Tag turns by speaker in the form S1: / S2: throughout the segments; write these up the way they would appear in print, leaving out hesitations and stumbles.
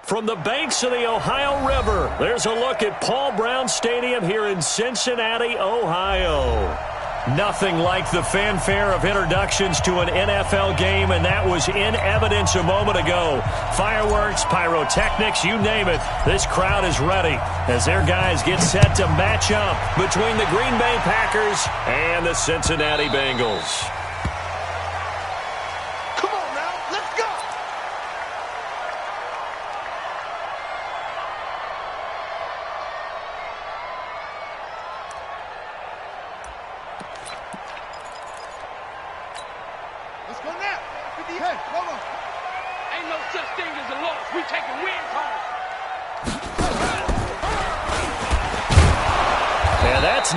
S1: From the banks of the Ohio River, there's a look at Paul Brown Stadium here in Cincinnati, Ohio. Nothing like the fanfare of introductions to an NFL game, and that was in evidence a moment ago. Fireworks, pyrotechnics, you name it. This crowd is ready as their guys get set to match up between the Green Bay Packers and the Cincinnati Bengals.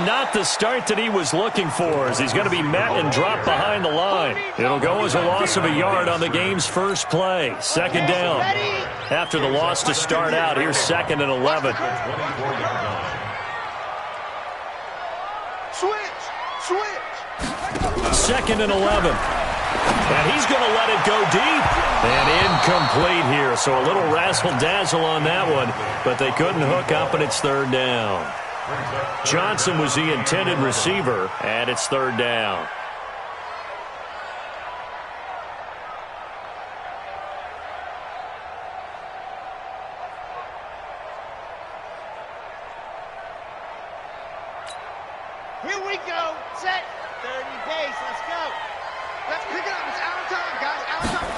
S1: Not the start that he was looking for, as he's going to be met and dropped behind the line. It'll go as a loss of a yard on the game's first play. Second down. After the loss to start out, here's 2nd and 11. Second and 11. And he's going to let it go deep. And incomplete here, so a little razzle-dazzle on that one, but they couldn't hook up, and it's 3rd down. Johnson was the intended receiver, and it's 3rd down.
S2: Here we go. Set. 30 pace. Let's go. Let's pick it up. It's our time, guys. Our time.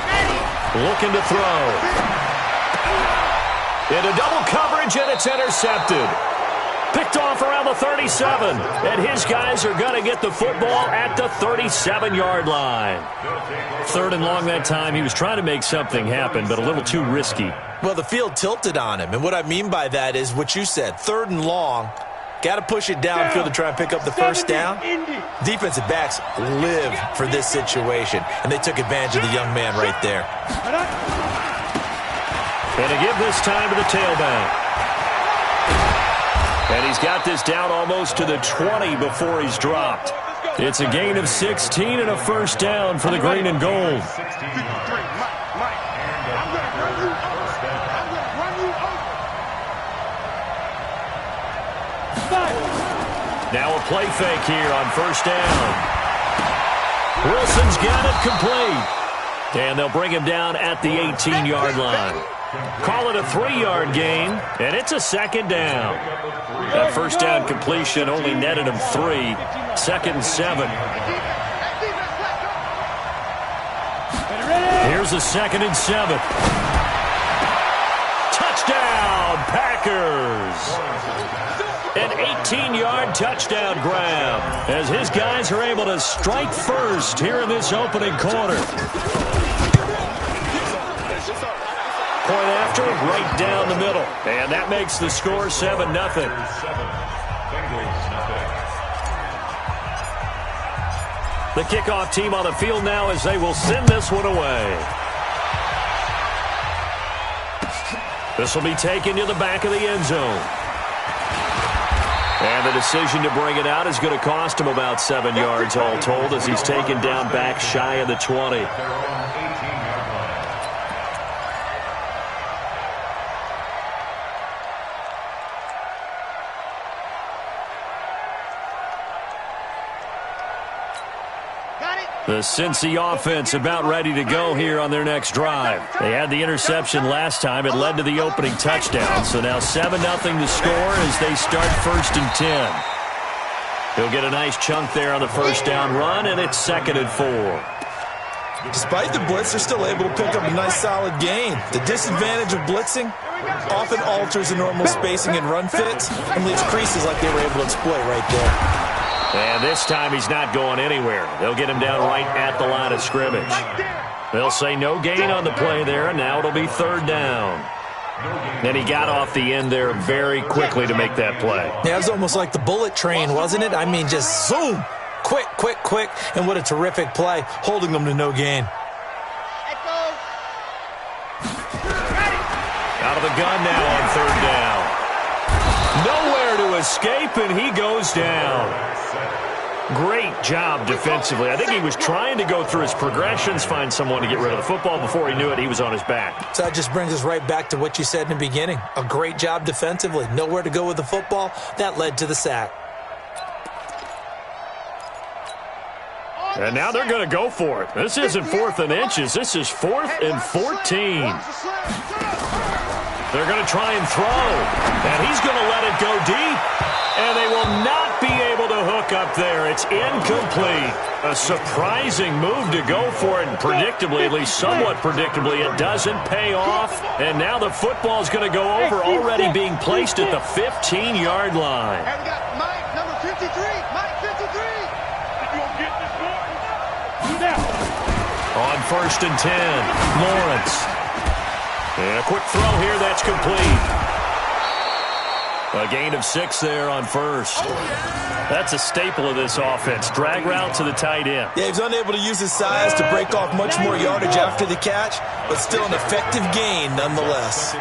S2: Ready.
S1: Looking to throw. Into double coverage, and it's intercepted. Picked off around the 37, and his guys are going to get the football at the 37-yard line. 3rd and long that time. He was trying to make something happen, but a little too risky.
S3: Well, the field tilted on him, and what I mean by that is what you said, 3rd and long. Got to push it downfield to try and pick up the first down. Defensive backs live for this situation, and they took advantage of the young man right there.
S1: And to give this time to the tailback. And he's got this down almost to the 20 before he's dropped. It's a gain of 16 and a first down for the green and gold. Now a play fake here on first down. Wilson's got it complete. And they'll bring him down at the 18-yard line. Call it a 3-yard gain, and it's a 2nd down. That first down completion only netted him 3. 2nd and 7. Here's a 2nd and 7. Touchdown, Packers! An 18-yard touchdown grab as his guys are able to strike first here in this opening quarter. Point after, right down the middle. And that makes the score 7-0. The kickoff team on the field now as they will send this one away. This will be taken to the back of the end zone. And the decision to bring it out is going to cost him about 7 yards all told as he's taken down back shy of the 20. The Cincy offense about ready to go here on their next drive. They had the interception last time. It led to the opening touchdown. So now 7-0 to score as they start 1st and 10. He'll get a nice chunk there on the first down run, and it's 2nd and 4.
S3: Despite the blitz, they're still able to pick up a nice solid gain. The disadvantage of blitzing often alters the normal spacing and run fits and leaves creases like they were able to exploit right there.
S1: And this time he's not going anywhere. They'll get him down right at the line of scrimmage. They'll say no gain on the play there, and now it'll be 3rd down. And he got off the end there very quickly to make that play.
S3: Yeah, it was almost like the bullet train, wasn't it? I mean, just zoom. Quick, quick, quick. And what a terrific play, holding them to no gain.
S1: Out of the gun now on 3rd down. Nowhere to escape, and he goes down. Great job defensively. I think he was trying to go through his progressions, find someone to get rid of the football. Before he knew it, he was on his back.
S3: So that just brings us right back to what you said in the beginning. A great job defensively. Nowhere to go with the football. That led to the sack.
S1: And now they're going to go for it. This isn't 4th and inches. This is 4th and 14. They're going to try and throw. And he's going to let it go deep. And they will not be able to hook up there. It's incomplete. A surprising move to go for it. And predictably, at least somewhat predictably, it doesn't pay off. And now the football is going to go over, already being placed at the 15-yard line.
S2: And we got Mike, number 53. Mike, 53.
S1: On 1st and 10, Lawrence. And a quick throw here, that's complete. A gain of 6 there on 1st. That's a staple of this offense. Drag route to the tight end.
S3: Yeah, he's unable to use his size to break off much more yardage after the catch, but still an effective gain nonetheless.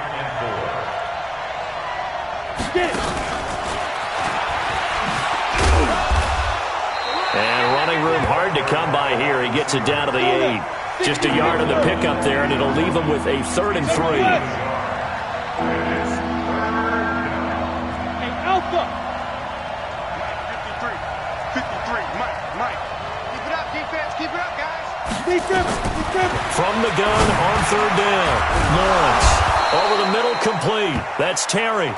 S1: And running room hard to come by here. He gets it down to the 8. Just a yard on the pickup there, and it'll leave him with a 3rd and 3.
S2: Alpha. 53, Mike. Keep it up, defense. Keep it up, guys. Defense.
S1: From the gun on 3rd down. Lawrence over the middle, complete. That's Terry.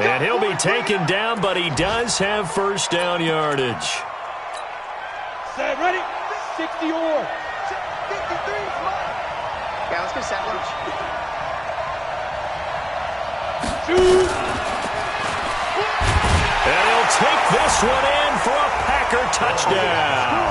S1: And he'll be taken down, but he does have 1st down yardage.
S2: Set, ready? 60 or 53. Yeah, let's go set lunch. Shoot.
S1: And he'll take this one in for a Packer touchdown.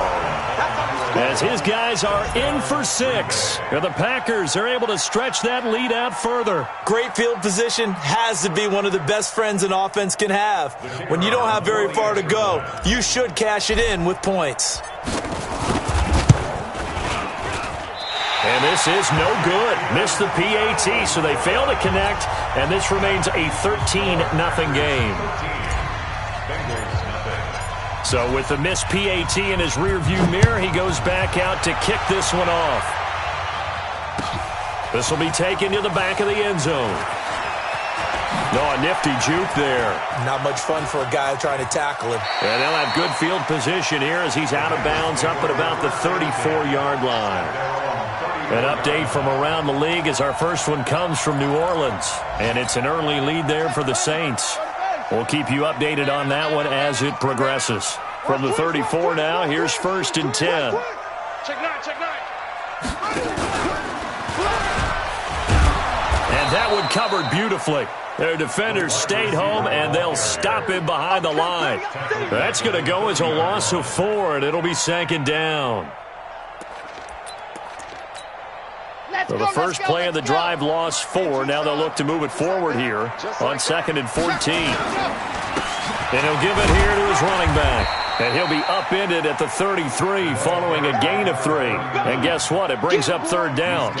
S1: As his guys are in for 6. And the Packers are able to stretch that lead out further.
S3: Great field position has to be one of the best friends an offense can have. When you don't have very far to go, you should cash it in with points.
S1: And this is no good. Missed the PAT, so they fail to connect, and this remains a 13-0 game. So with the missed PAT in his rearview mirror, he goes back out to kick this one off. This will be taken to the back of the end zone. No, a nifty juke there.
S3: Not much fun for a guy trying to tackle him.
S1: And they'll have good field position here as he's out of bounds up at about the 34-yard line. An update from around the league as our first one comes from New Orleans. And it's an early lead there for the Saints. We'll keep you updated on that one as it progresses. From the 34 now, here's 1st and 10.
S2: Check 9.
S1: And that one covered beautifully. Their defenders stayed home, and they'll stop him behind the line. That's going to go as a loss of 4, and it'll be 2nd down. So the first play of the drive lost 4. Now they'll look to move it forward here on 2nd and 14. And he'll give it here to his running back. And he'll be upended at the 33 following a gain of 3. And guess what? It brings up 3rd down.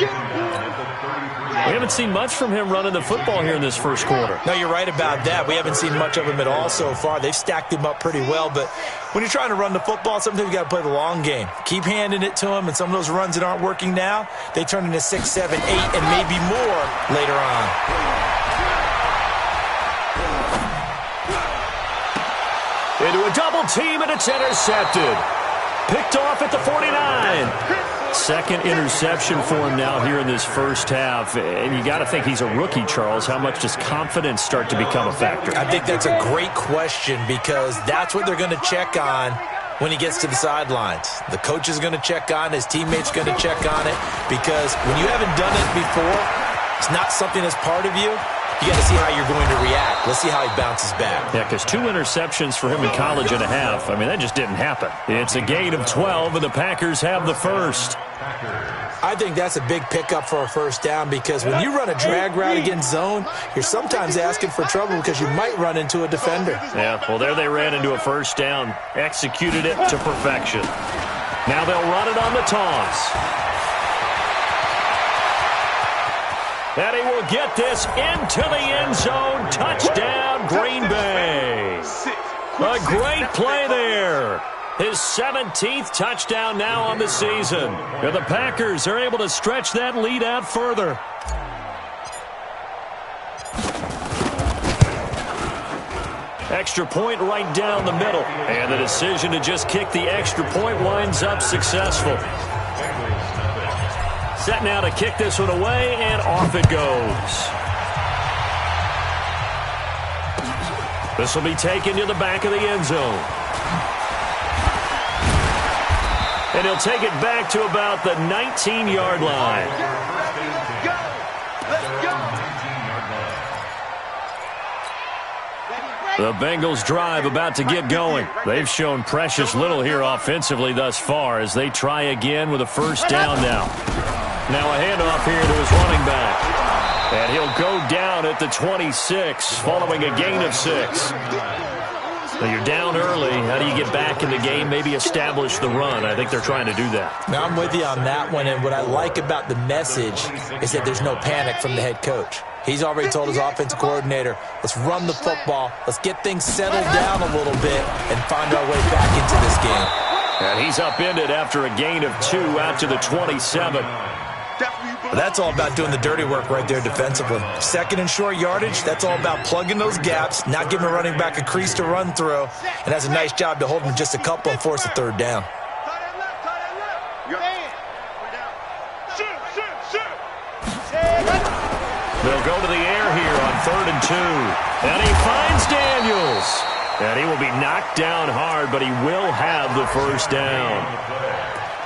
S1: We haven't seen much from him running the football here in this first quarter.
S3: No, you're right about that. We haven't seen much of him at all so far. They've stacked him up pretty well, but when you're trying to run the football, sometimes you got to play the long game. Keep handing it to him, and some of those runs that aren't working now, they turn into 6, 7, 8, and maybe more later on.
S1: Into a double team, and it's intercepted. Picked off at the 49. Second interception for him now here in this first half. And you got to think he's a rookie, Charles. How much does confidence start to become a factor?
S3: I think that's a great question because that's what they're going to check on when he gets to the sidelines. The coach is going to check on it. His teammates going to check on it because when you haven't done it before, it's not something that's part of you. You got to see how you're going to react. Let's see how he bounces back.
S1: Yeah, because 2 interceptions for him in college and a half. I mean, that just didn't happen. It's a gain of 12, and the Packers have the first.
S3: I think that's a big pickup for a 1st down because when you run a drag route against zone, you're sometimes asking for trouble because you might run into a defender.
S1: Yeah, well, there they ran into a 1st down. Executed it to perfection. Now they'll run it on the toss. And he will get this into the end zone. Touchdown, Green Bay. A great play there. His 17th touchdown now on the season. And the Packers are able to stretch that lead out further. Extra point right down the middle. And the decision to just kick the extra point winds up successful. Set now to kick this one away, and off it goes. This will be taken to the back of the end zone. And he'll take it back to about the 19-yard line. The Bengals drive about to get going. They've shown precious little here offensively thus far as they try again with a first down now. Now a handoff here to his running back. And he'll go down at the 26 following a gain of 6. Now you're down early. How do you get back in the game? Maybe establish the run. I think they're trying to do that.
S3: Now I'm with you on that one, and what I like about the message is that there's no panic from the head coach. He's already told his offensive coordinator, let's run the football, let's get things settled down a little bit and find our way back into this game.
S1: And he's upended after a gain of 2 out to the 27.
S3: That's all about doing the dirty work right there defensively. Second and short yardage, that's all about plugging those gaps, not giving a running back a crease to run through, and has a nice job to hold him just a couple and force a third down.
S1: They'll go to the air here on 3rd and 2. And he finds Daniels. And he will be knocked down hard, but he will have the first down.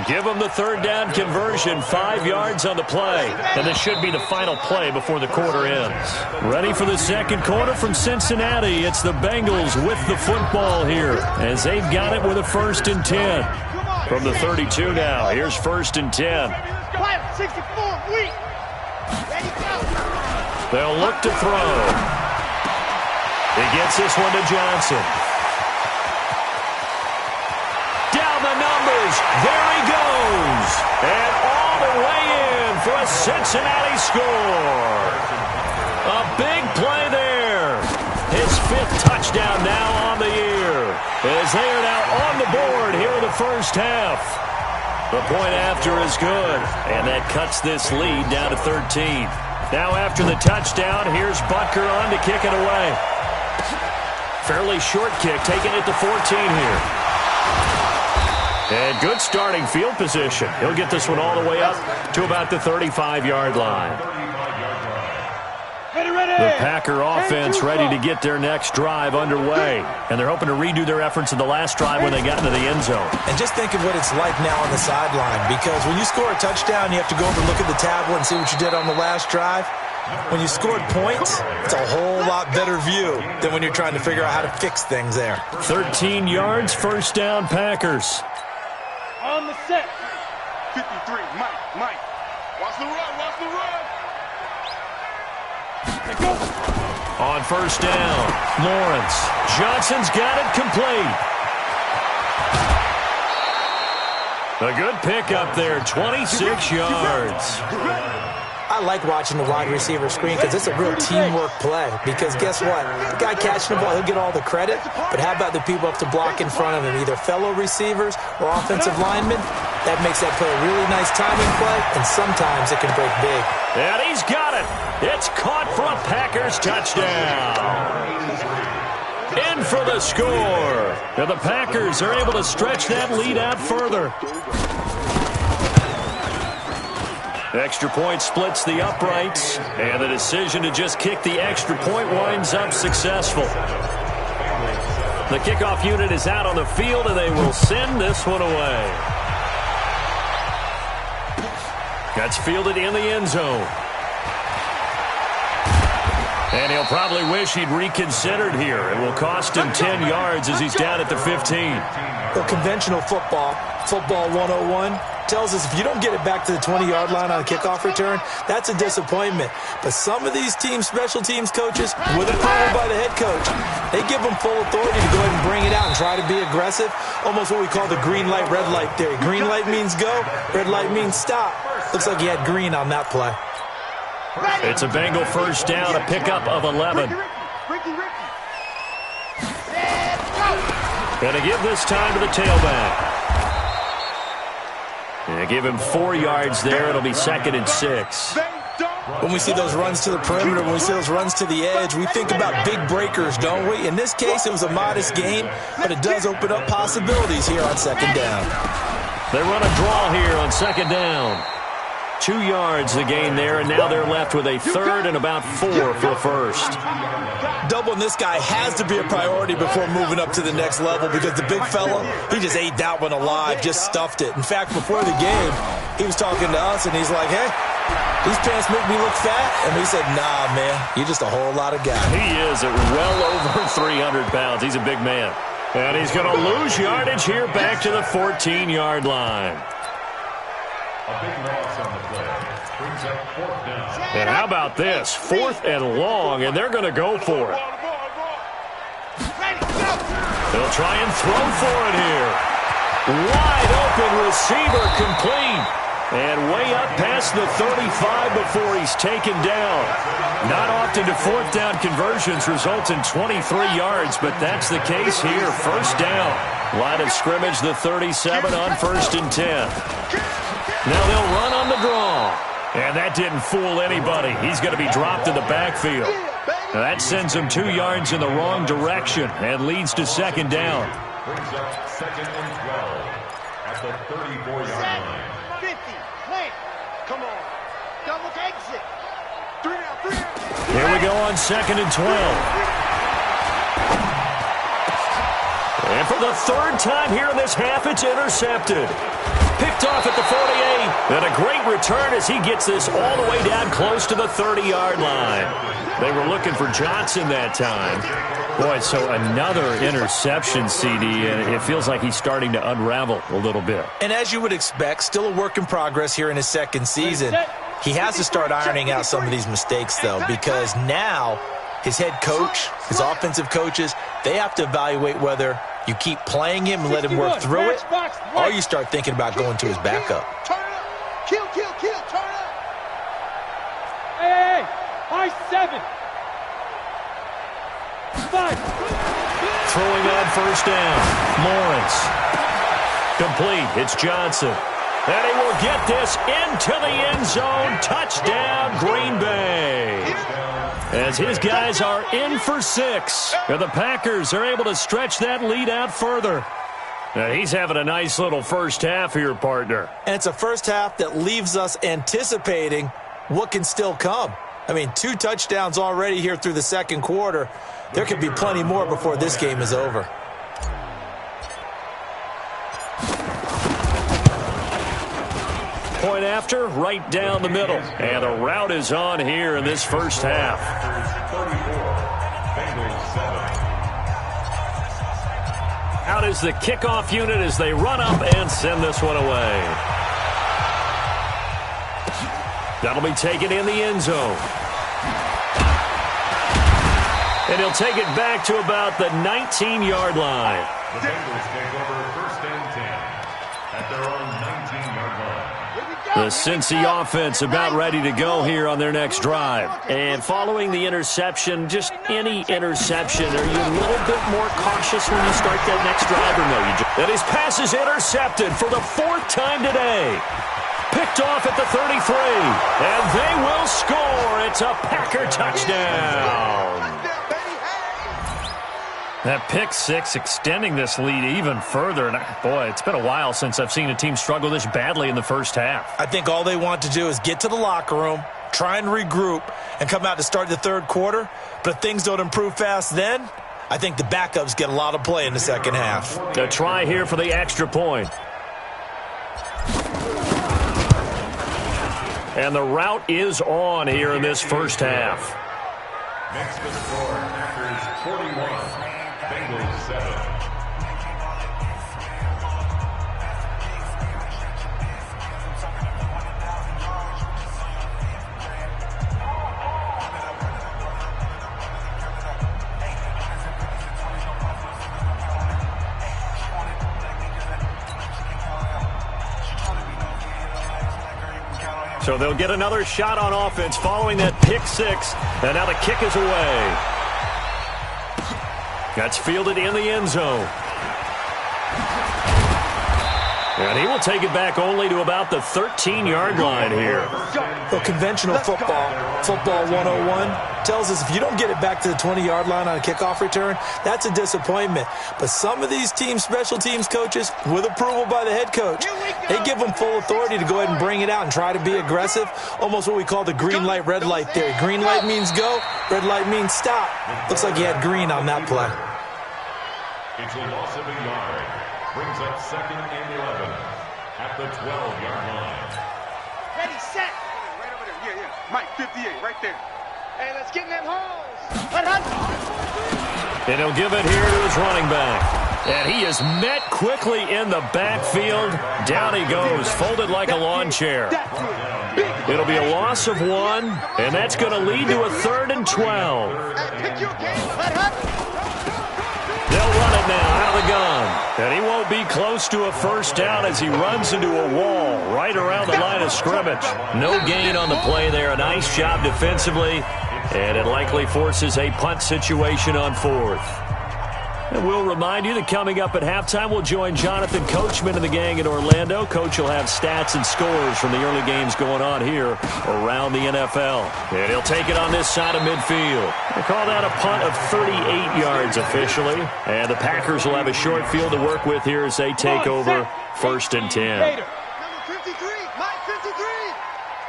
S1: Give him the third down conversion, 5 yards on the play. And this should be the final play before the quarter ends. Ready for the second quarter from Cincinnati. It's the Bengals with the football here as they've got it with a 1st and 10. From the 32 now, here's 1st and 10.
S2: 64, weak. Ready, go.
S1: They'll look to throw. He gets this one to Johnson. Down the numbers. There he goes. And all the way in for a Cincinnati score. A big play there. His 5th touchdown now on the year. As they are now on the board here in the first half. The point after is good. And that cuts this lead down to 13. Now after the touchdown, here's Butker on to kick it away. Fairly short kick, taking it to 14 here. And good starting field position. He'll get this one all the way up to about the 35-yard line. The Packer offense ready to get their next drive underway. And they're hoping to redo their efforts in the last drive when they got into the end zone.
S3: And just think of what it's like now on the sideline, because when you score a touchdown, you have to go over and look at the tablet and see what you did on the last drive. When you scored points, it's a whole lot better view than when you're trying to figure out how to fix things there.
S1: 13 yards, first down, Packers.
S2: On the set.
S4: 53, Mike. Watch the run, watch the run.
S1: On first down, Lawrence. Johnson's got it complete. A good pickup there, 26 yards.
S3: I like watching the wide receiver screen because it's a real teamwork play. Because guess what? The guy catching the ball, he'll get all the credit. But how about the people up to block in front of him, either fellow receivers or offensive linemen? That makes that play a really nice timing play, and sometimes it can break big.
S1: And he's got it. It's caught for a Packers touchdown. In for the score. And the Packers are able to stretch that lead out further. Extra point splits the uprights, and the decision to just kick the extra point winds up successful. The kickoff unit is out on the field, and they will send this one away. That's fielded in the end zone. And he'll probably wish he'd reconsidered here. It will cost him 10 yards as he's down at the 15.
S3: Well, conventional football 101, tells us if you don't get it back to the 20-yard line on a kickoff return, that's a disappointment. But some of these team special teams coaches, with approval by the head coach, they give them full authority to go ahead and bring it out and try to be aggressive, almost what we call the green light, red light theory. Green light means go, red light means stop. Looks like he had green on that play.
S1: It's a Bengal first down, a pickup of 11. Going to give this time to the tailback. And give him 4 yards there. It'll be 2nd and 6.
S3: When we see those runs to the perimeter, when we see those runs to the edge, we think about big breakers, don't we? In this case, it was a modest game, but it does open up possibilities here on 2nd down.
S1: They run a draw here on 2nd down. 2 yards the gain there, and now they're left with a 3rd and about 4 for a first.
S3: Doubling this guy has to be a priority before moving up to the next level because the big fella, he just ate that one alive, just stuffed it. In fact, before the game, he was talking to us, and he's like, hey, these pants make me look fat. And we said, nah, man, you're just a whole lot of guy.
S1: He is at well over 300 pounds. He's a big man. And he's going to lose yardage here back to the 14-yard line.
S5: A big loss on the play. Brings up 4th down.
S1: And how about this? 4th and long, and they're going to go for it. They'll try and throw for it here. Wide open receiver complete. And way up past the 35 before he's taken down. Not often do 4th down conversions result in 23 yards, but that's the case here. 1st down. Line of scrimmage, the 37 on 1st and 10. Now they'll run on the draw. And that didn't fool anybody. He's going to be dropped in the backfield. Now that sends him 2 yards in the wrong direction and leads to 2nd down.
S5: Brings up 2nd and 12 at the 34-yard line.
S2: 50, plant. Come on. Double exit. 3 down.
S1: Here we go on 2nd and 12. And for the 3rd time here in this half, it's intercepted. Picked off at the 48. And a great return as he gets this all the way down close to the 30-yard line. They were looking for Johnson that time. Boy, so another interception, CD, and it feels like he's starting to unravel a little bit.
S3: And as you would expect, still a work in progress here in his 2nd season. He has to start ironing out some of these mistakes, though, because now his head coach, his offensive coaches, they have to evaluate whether you keep playing him and let him work through it, or you start thinking about going to his backup.
S2: Turn it up. Kill, turn it up.
S6: Hey, high 7. 5.
S1: Throwing on 1st down. Lawrence. Complete. It's Johnson. And he will get this into the end zone. Touchdown, Green Bay. As his guys are in for 6. And the Packers are able to stretch that lead out further. Now, he's having a nice little first half here, partner.
S3: And it's a first half that leaves us anticipating what can still come. I mean, 2 touchdowns already here through the 2nd quarter. There could be plenty more before this game is over.
S1: Point after, right down the middle. And the route is on here in this first half.
S5: 34, Bengals 7.
S1: Out is the kickoff unit as they run up and send this one away. That'll be taken in the end zone. And he'll take it back to about the 19-yard line.
S5: The Bengals take over 1st and 10 at their own 19-yard line.
S1: The Cincy offense about ready to go here on their next drive. And following the interception, just any interception, are you a little bit more cautious when you start that next drive or no? And his pass is intercepted for the 4th time today. Picked off at the 33. And they will score. It's a Packer touchdown. That pick 6 extending this lead even further. And boy, it's been a while since I've seen a team struggle this badly in the first half.
S3: I think all they want to do is get to the locker room, try and regroup, and come out to start the 3rd quarter. But if things don't improve fast then, I think the backups get a lot of play in the 2nd half.
S1: A try here for the extra point. And the route is on here in this first half.
S5: Next to score, Packers 41, Bengals 7.
S1: So they'll get another shot on offense following that pick 6. And now the kick is away. That's fielded in the end zone. And he will take it back only to about the 13-yard line here.
S3: Well, conventional football 101, tells us if you don't get it back to the 20-yard line on a kickoff return, that's a disappointment. But some of these teams, special teams coaches, with approval by the head coach, they give them full authority to go ahead and bring it out and try to be aggressive, almost what we call the green light, red light theory. Green light means go, red light means stop. Looks like he had green on that play.
S5: It's a loss of a yard. Brings up 2nd and 11 at the 12-yard line.
S2: Ready, set.
S4: Right over there. Yeah. Mike, 58, right there.
S2: Hey, let's get in them holes. Run.
S1: And he'll give it here to his running back. And he is met quickly in the backfield. Down he goes, folded like a lawn chair. It'll be a loss of 1, and that's going to lead to a 3rd and 12.
S2: Pick your game. Run.
S1: They'll run it now out of the gun. And he won't be close to a first down as he runs into a wall right around the line of scrimmage. No gain on the play there. A nice job defensively. And it likely forces a punt situation on 4th. And we'll remind you that coming up at halftime, we'll join Jonathan Coachman and the gang in Orlando. Coach will have stats and scores from the early games going on here around the NFL. And he'll take it on this side of midfield. They call that a punt of 38 yards officially. And the Packers will have a short field to work with here as they take over 1st and 10.
S2: Number 53, Mike 53.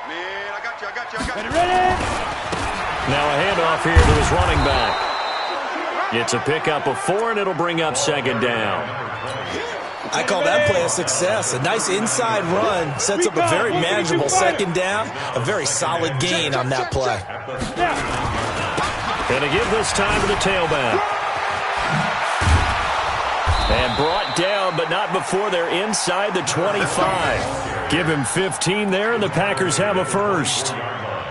S4: Man, I got you.
S6: Ready?
S1: Now a handoff here to his running back. It's a pickup of 4, and it'll bring up 2nd down.
S3: I call that play a success. A nice inside run sets up a very manageable 2nd down. A very solid gain on that play.
S1: Going to give this time to the tailback. And brought down, but not before they're inside the 25. Give him 15 there, and the Packers have a first.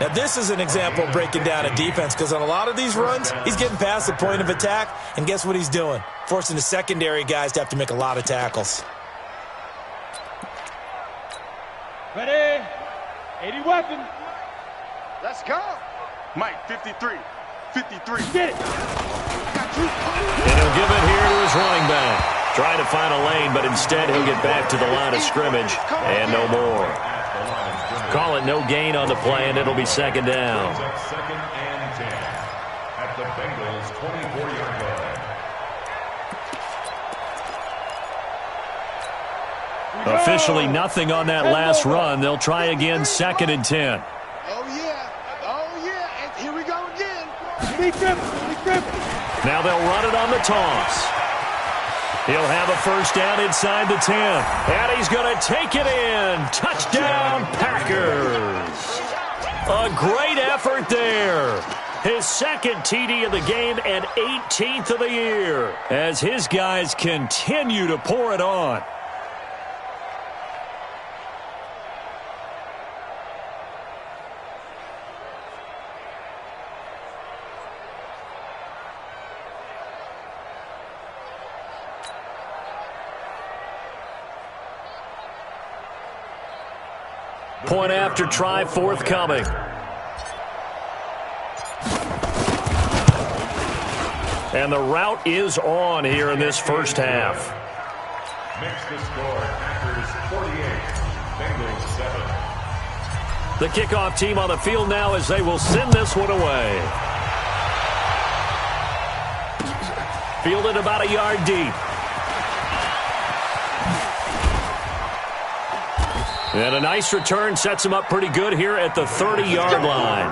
S3: Now, this is an example of breaking down a defense because on a lot of these runs, he's getting past the point of attack, and guess what he's doing? Forcing the secondary guys to have to make a lot of tackles.
S6: Ready? 80 weapon.
S2: Let's go.
S4: Mike, 53.
S6: Get it.
S1: And he'll give it here to his running back. Trying to find a lane, but instead he'll get back to the line of scrimmage and no more. Call it no gain on the play, and it'll be 2nd down.
S5: 2nd and 10 at the Bengals' 24-yard line.
S1: Officially nothing on that last run. They'll try again 2nd and 10.
S2: Oh, yeah. And here we go again.
S6: Be grip.
S1: Now they'll run it on the toss. He'll have a first down inside the 10. And he's going to take it in. Touchdown, Packers. A great effort there. His 2nd TD of the game and 18th of the year as his guys continue to pour it on. Point after try forthcoming. And the route is on here in this first half.
S5: Makes the score Packers 48, Bengals 7.
S1: The kickoff team on the field now as they will send this one away. Fielded about a yard deep. And a nice return sets him up pretty good here at the 30-yard line.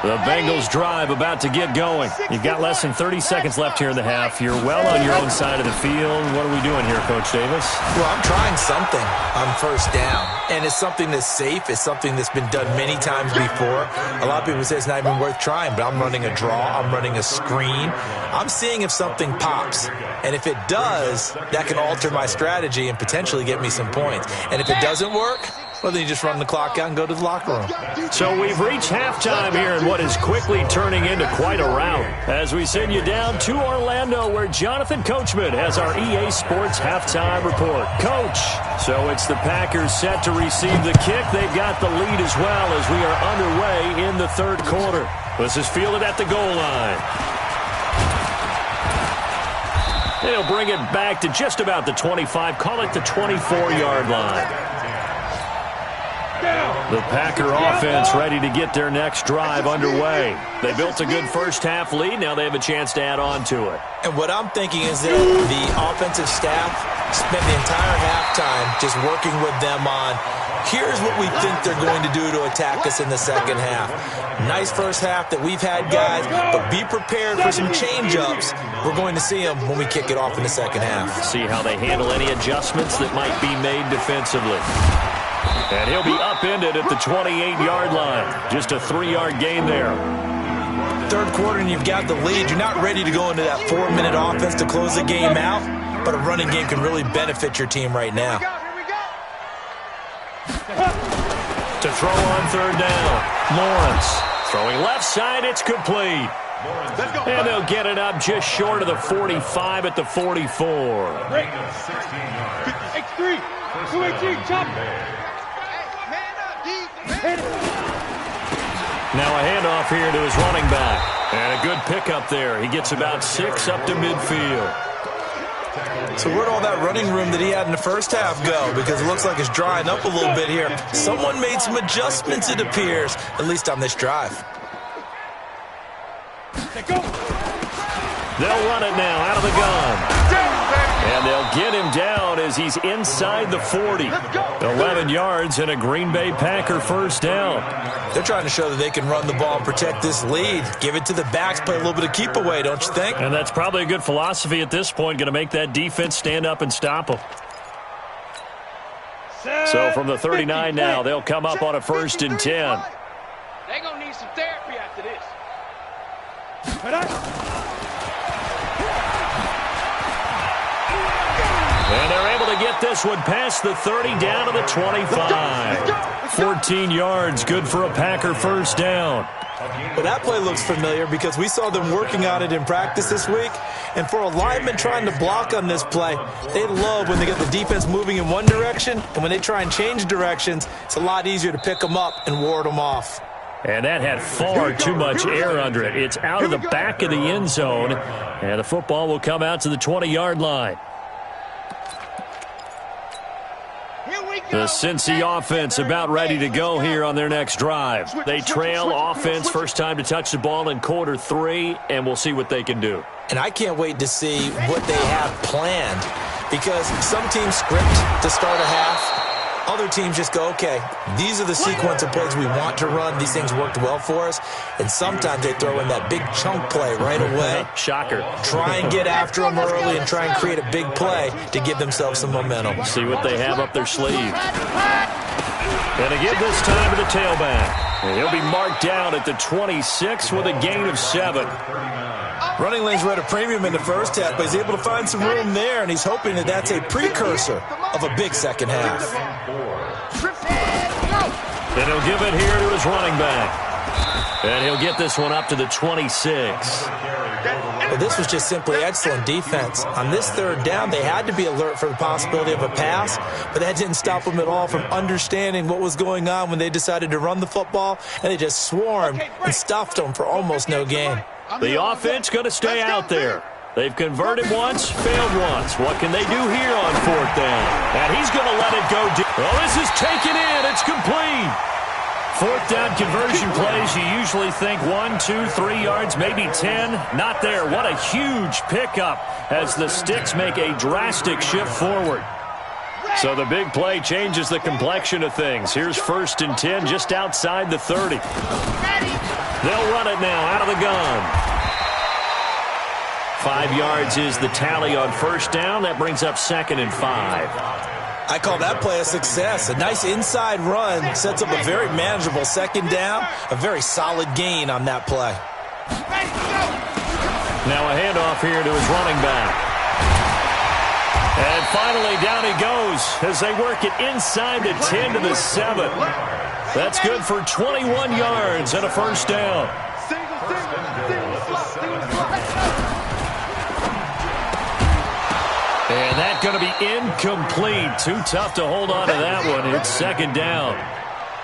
S1: The Bengals drive about to get going. You've got less than 30 seconds left here in the half. You're well on your own side of the field. What are we doing here, Coach Davis?
S3: Well, I'm trying something on first down, and it's something that's safe. It's something that's been done many times before. A lot of people say it's not even worth trying, but I'm running a draw. I'm running a screen. I'm seeing if something pops, and if it does, that can alter my strategy and potentially get me some points. And if it doesn't work, well, then you just run the clock out and go to the locker room.
S1: So we've reached halftime here in what is quickly turning into quite a rout. As we send you down to Orlando, where Jonathan Coachman has our EA Sports halftime report. Coach, so it's the Packers set to receive the kick. They've got the lead as well as we are underway in the third quarter. This is fielded at the goal line. They'll bring it back to just about the 25. Call it the 24-yard line. The Packer offense ready to get their next drive underway. They built a good first-half lead. Now they have a chance to add on to it.
S3: And what I'm thinking is that the offensive staff spent the entire halftime just working with them on, here's what we think they're going to do to attack us in the second half. Nice first half that we've had, guys, but be prepared for some change-ups. We're going to see them when we kick it off in the second half.
S1: See how they handle any adjustments that might be made defensively. And he'll be upended at the 28-yard line. Just a 3-yard gain there.
S3: Third quarter and you've got the lead. You're not ready to go into that 4-minute offense to close the game out, but a running game can really benefit your team right now.
S1: To throw on third down, Lawrence. Throwing left side, it's complete. And they'll get it up just short of the 45 at the 44.
S6: X3, 218, chop.
S1: Now a handoff here to his running back. And a good pickup there. He gets about 6 up to midfield.
S3: So where'd all that running room that he had in the first half go? Because it looks like it's drying up a little bit here. Someone made some adjustments, it appears, at least on this drive.
S1: They'll run it now out of the gun. And they'll get him down as he's inside the 40. 11 yards and a Green Bay Packer first down.
S3: They're trying to show that they can run the ball and protect this lead. Give it to the backs, play a little bit of keep away, don't you think?
S1: And that's probably a good philosophy at this point, going to make that defense stand up and stop them. So from the 39 now, they'll come up on a 1st and 10.
S2: They're going to need some therapy after this.
S1: And they're able to get this one past the 30 down to the 25. 14 yards, good for a Packer first down.
S3: Well, that play looks familiar because we saw them working on it in practice this week. And for a lineman trying to block on this play, they love when they get the defense moving in one direction. And when they try and change directions, it's a lot easier to pick them up and ward them off.
S1: And that had far too much air under it. It's out of the back of the end zone. And the football will come out to the 20-yard line. The Cincy offense about ready to go here on their next drive. They trail offense, first time to touch the ball in quarter 3, and we'll see what they can do.
S3: And I can't wait to see what they have planned because some teams script to start a half. Other teams just go, okay, these are the sequence of plays we want to run. These things worked well for us. And sometimes they throw in that big chunk play right away.
S1: Shocker.
S3: Try and get after them early and try and create a big play to give themselves some momentum.
S1: See what they have up their sleeve. And to give this time to the tailback. And he'll be marked down at the 26 with a gain of 7.
S3: Running lanes were at a premium in the first half, but he's able to find some room there, and he's hoping that that's a precursor of a big second half.
S1: And he'll give it here to his running back. And he'll get this one up to the 26.
S3: Well, this was just simply excellent defense. On this third down, they had to be alert for the possibility of a pass, but that didn't stop them at all from understanding what was going on when they decided to run the football, and they just swarmed and stuffed them for almost no gain.
S1: The offense going to stay out there. They've converted once, failed once. What can they do here on 4th down? And he's going to let it go deep. Oh, this is taken in. It's complete. 4th down conversion plays, you usually think 1, 2, 3 yards, maybe 10. Not there. What a huge pickup as the sticks make a drastic shift forward. So the big play changes the complexion of things. Here's 1st and 10 just outside the 30. They'll run it now out of the gun. 5 yards is the tally on 1st down. That brings up 2nd and 5.
S3: I call that play a success. A nice inside run sets up a very manageable 2nd down. A very solid gain on that play.
S1: Now a handoff here to his running back. And finally down he goes as they work it inside the 10 to the 7. That's good for 21 yards and a 1st down. And that's going to be incomplete. Too tough to hold on to that one. It's 2nd down.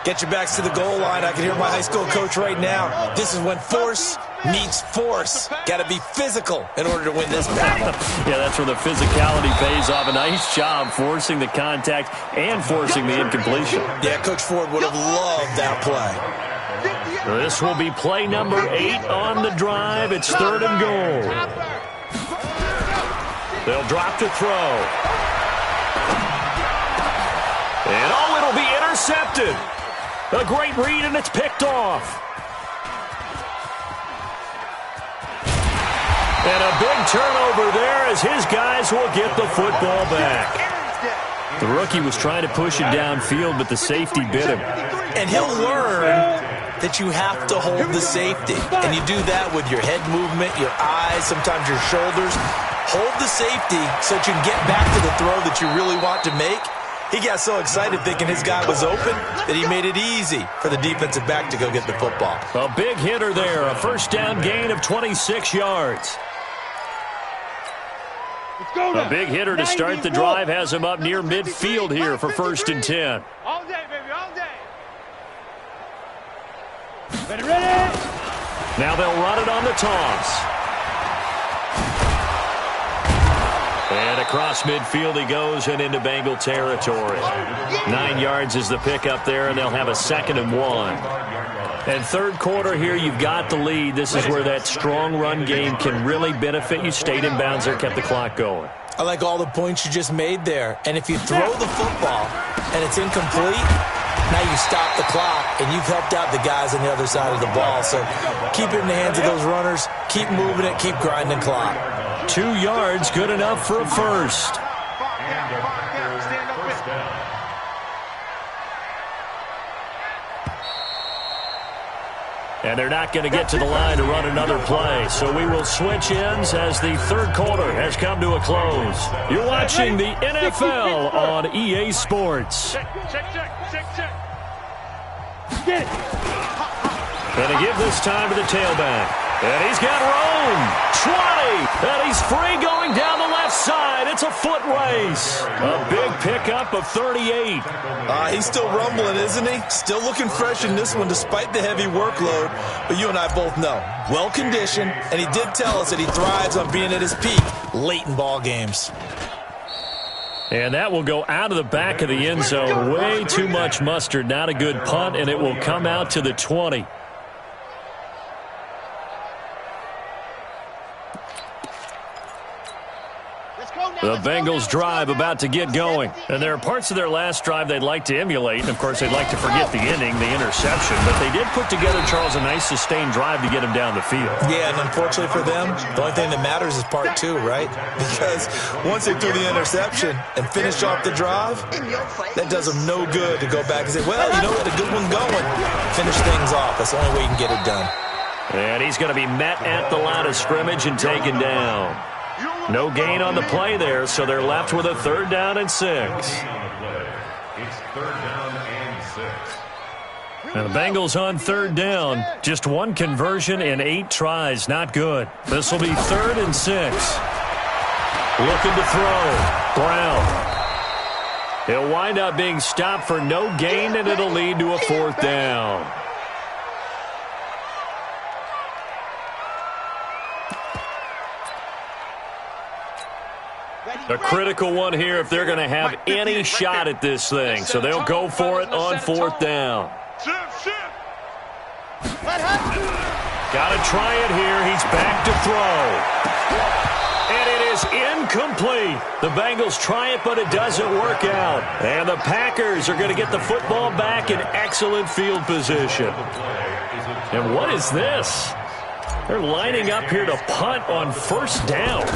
S3: Get your backs to the goal line. I can hear my high school coach right now. This is when force meets force. Got to be physical in order to win this battle.
S1: Yeah, that's where the physicality pays off. A nice job forcing the contact and forcing the incompletion.
S3: Yeah, Coach Ford would have loved that play.
S1: This will be play number 8 on the drive. It's 3rd and goal. They'll drop to throw. And it'll be intercepted. A great read, and it's picked off. And a big turnover there as his guys will get the football back. The rookie was trying to push it downfield, but the safety bit him.
S3: And he'll learn that you have to hold the safety. And you do that with your head movement, your eyes, sometimes your shoulders. Hold the safety so that you can get back to the throw that you really want to make. He got so excited thinking his guy was open that he made it easy for the defensive back to go get the football.
S1: A big hitter there, a first down gain of 26 yards. A big hitter to start the drive has him up near midfield here for 1st and 10.
S6: All day, baby, all day. Ready?
S1: Now they'll run it on the toss. And across midfield he goes and into Bengal territory. 9 yards is the pickup there, and they'll have a 2nd and 1. And third quarter here, you've got the lead. This is where that strong run game can really benefit you. Stayed in bounds there, kept the clock going.
S3: I like all the points you just made there. And if you throw the football and it's incomplete, now you stop the clock, and you've helped out the guys on the other side of the ball. So keep it in the hands of those runners. Keep moving it. Keep grinding clock.
S1: 2 yards, good enough for a first. And they're not going to get to the line to run another play. So we will switch ends as the third quarter has come to a close. You're watching the NFL on EA Sports.
S6: Check.
S2: Get it.
S1: Going to give this time to the tailback. And he's got room. 20. And he's free going down the left side. It's a foot race. A big pickup of 38.
S3: He's still rumbling, isn't he? Still looking fresh in this one despite the heavy workload. But you and I both know, well-conditioned, and he did tell us that he thrives on being at his peak late in ball games.
S1: And that will go out of the back of the end zone. Way too much mustard. Not a good punt, and it will come out to the 20. The Bengals drive about to get going. And there are parts of their last drive they'd like to emulate. And, of course, they'd like to forget the inning, the interception. But they did put together, Charles, a nice sustained drive to get him down the field.
S3: Yeah, and unfortunately for them, the only thing that matters is part 2, right? Because once they threw the interception and finished off the drive, that does them no good to go back and say, well, you know what, a good one going. Finish things off. That's the only way you can get it done.
S1: And he's going to be met at the line of scrimmage and taken down. No gain on the play there, so they're left with a 3rd down and 6.
S5: It's 3rd down and 6.
S1: And the Bengals on 3rd down. Just 1 conversion in 8 tries. Not good. This will be 3rd and 6. Looking to throw. Brown. He'll wind up being stopped for no gain, and it'll lead to a 4th down. A critical one here if they're going to have any shot at this thing. So they'll go for it on 4th down. Got to try it here. He's back to throw. And it is incomplete. The Bengals try it, but it doesn't work out. And the Packers are going to get the football back in excellent field position. And what is this? They're lining up here to punt on 1st down.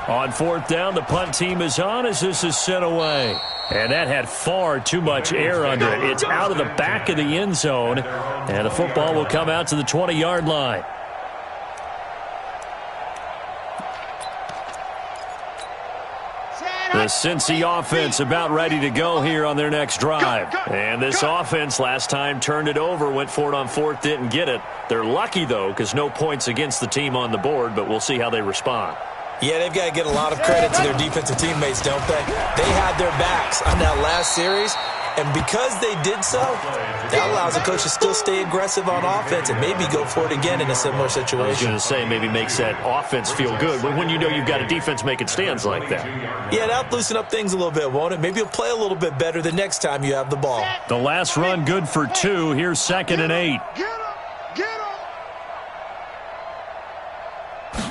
S1: On 4th down, the punt team is on as this is sent away. And that had far too much air under it. It's out of the back of the end zone, and the football will come out to the 20-yard line. The Cincy offense about ready to go here on their next drive. And this offense last time turned it over, went for it on 4th, didn't get it. They're lucky, though, because no points against the team on the board, but we'll see how they respond.
S3: Yeah, they've got to get a lot of credit to their defensive teammates, don't they? They had their backs on that last series, And because they did so, that allows the coach to still stay aggressive on offense and maybe go for it again in a similar situation.
S1: I was going to say maybe makes that offense feel good, but when you know you've got a defense making stands like that.
S3: Yeah, that'll loosen up things a little bit, won't it? Maybe you'll play a little bit better the next time you have the ball.
S1: The last run good for 2. Here's 2nd and 8.
S2: Get him! Get him!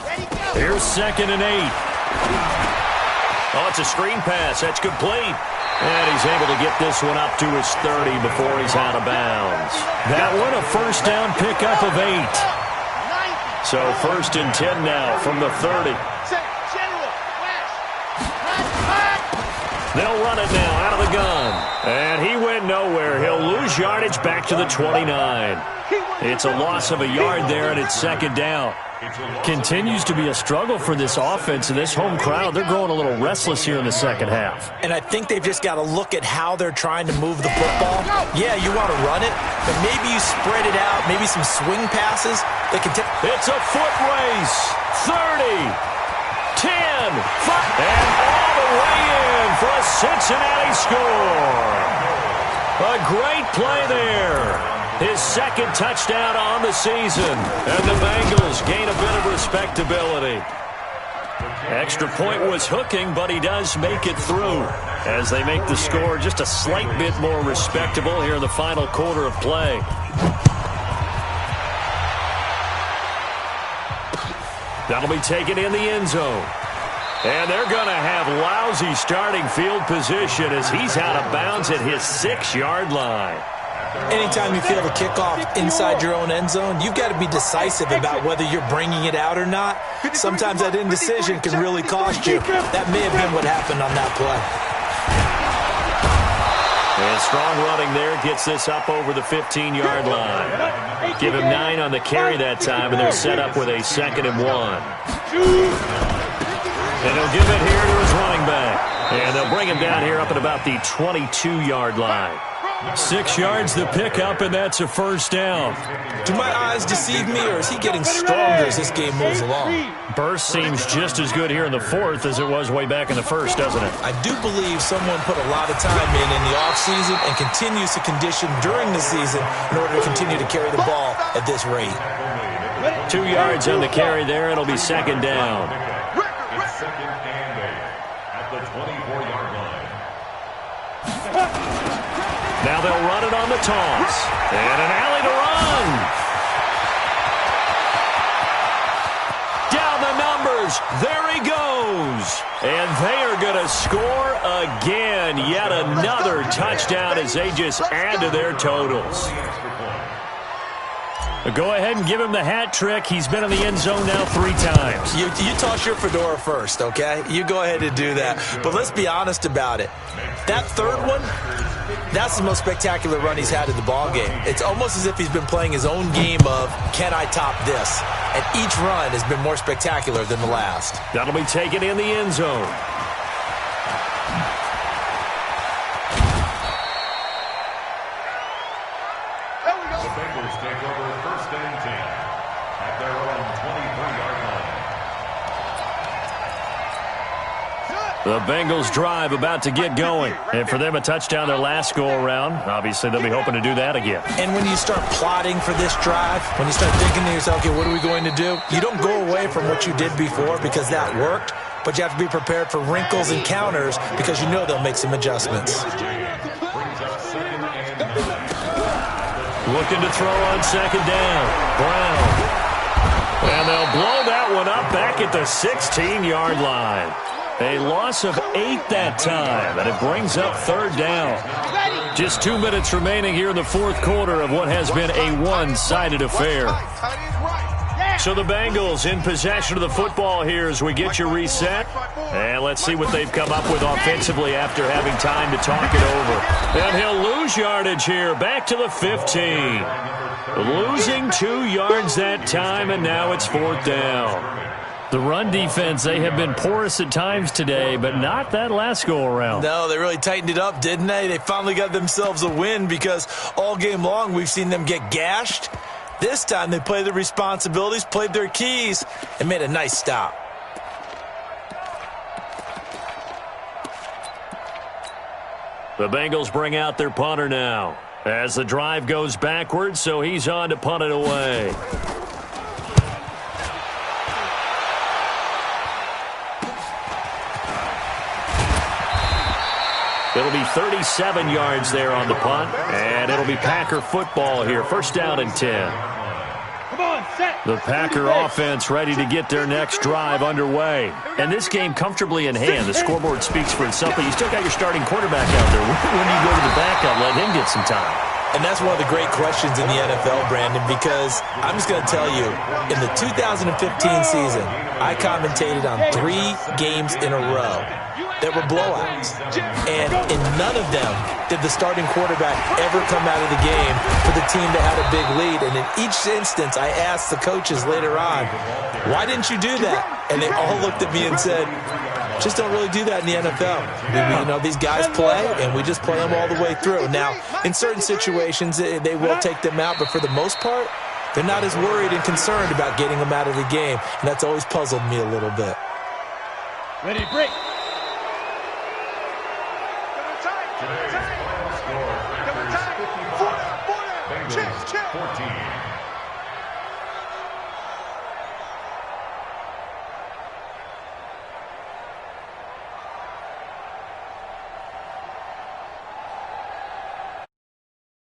S2: Ready, go!
S1: Here's 2nd and 8. Oh, it's a screen pass. That's complete. And he's able to get this one up to his 30 before he's out of bounds. That one a first down pickup of 8. So 1st and 10 now from the 30. They'll run it now out of the gun. And he went nowhere. He'll lose yardage back to the 29. It's a loss of a yard there, and it's 2nd down. Continues to be a struggle for this offense and this home crowd. They're growing a little restless here in the second half.
S3: And I think they've just got to look at how they're trying to move the football. Yeah, you want to run it, but maybe you spread it out, maybe some swing passes. They can take.
S1: It's a foot race. 30, 10, 5, and all the way in for a Cincinnati score. A great play there. His 2nd touchdown on the season. And the Bengals gain a bit of respectability. Extra point was hooking, but he does make it through as they make the score just a slight bit more respectable here in the final quarter of play. That'll be taken in the end zone. And they're going to have lousy starting field position as he's out of bounds at his 6-yard line.
S3: Anytime you feel the kickoff inside your own end zone, you've got to be decisive about whether you're bringing it out or not. Sometimes that indecision can really cost you. That may have been what happened on that play.
S1: And strong running there gets this up over the 15-yard line. Give him 9 on the carry that time, and they're set up with a 2nd and 1. And he'll give it here to his running back. And they'll bring him down here up at about the 22-yard line. 6 yards the pickup, and that's a first down.
S3: Do my eyes deceive me, or is he getting stronger as this game moves along?
S1: Burst seems just as good here in the 4th as it was way back in the 1st, doesn't it?
S3: I do believe someone put a lot of time in the offseason and continues to condition during the season in order to continue to carry the ball at this rate.
S1: 2 yards on the carry there. It'll be 2nd down.
S5: It's 2nd and 8 at the 24-yard line.
S1: Now they'll run it on the toss. And an alley to run. Down the numbers. There he goes. And they are going to score again. Yet another touchdown as they just add to their totals. Go ahead and give him the hat trick. He's been in the end zone now 3 times.
S3: You toss your fedora first, okay? You go ahead and do that. But let's be honest about it. That 3rd one, that's the most spectacular run he's had in the ballgame. It's almost as if he's been playing his own game of, can I top this? And each run has been more spectacular than the last.
S1: That'll be taken in the end zone.
S5: The Bengals take over 1st and 10 at their own 23-yard line.
S1: The Bengals drive about to get going. And for them, a touchdown their last go-around. Obviously, they'll be hoping to do that again.
S3: And when you start plotting for this drive, when you start thinking to yourself, okay, what are we going to do? You don't go away from what you did before because that worked, but you have to be prepared for wrinkles and counters because you know they'll make some adjustments.
S1: Looking to throw on 2nd down. Brown. And they'll blow that one up back at the 16-yard line. A loss of 8 that time, and it brings up 3rd down. Just 2 minutes remaining here in the 4th quarter of what has been a one-sided affair. So the Bengals in possession of the football here as we get you reset. And let's see what they've come up with offensively after having time to talk it over. And he'll lose yardage here, back to the 15. Losing 2 yards that time, and now it's 4th down. The run defense, they have been porous at times today, but not that last go-around.
S3: No, they really tightened it up, didn't they? They finally got themselves a win because all game long we've seen them get gashed. This time they played their responsibilities, played their keys, and made a nice stop.
S1: The Bengals bring out their punter now as the drive goes backwards, so he's on to punt it away. It'll be 37 yards there on the punt, and it'll be Packer football here. First down and 10. The Packer offense ready to get their next drive underway. And this game comfortably in hand. The scoreboard speaks for itself, but you still got your starting quarterback out there. When do you go to the backup, let him get some time?
S3: And that's one of the great questions in the NFL, Brandon, because I'm just going to tell you, in the 2015 season, I commentated on 3 games in a row that were blowouts. And in none of them did the starting quarterback ever come out of the game for the team that had a big lead. And in each instance, I asked the coaches later on, why didn't you do that? And they all looked at me and said, just don't really do that in the NFL. You know, these guys play, and we just play them all the way through. Now, in certain situations, they will take them out, but for the most part, they're not as worried and concerned about getting them out of the game, and that's always puzzled me a little bit.
S6: Ready, break.
S5: Today's final score, Packers 54, Bengals 14.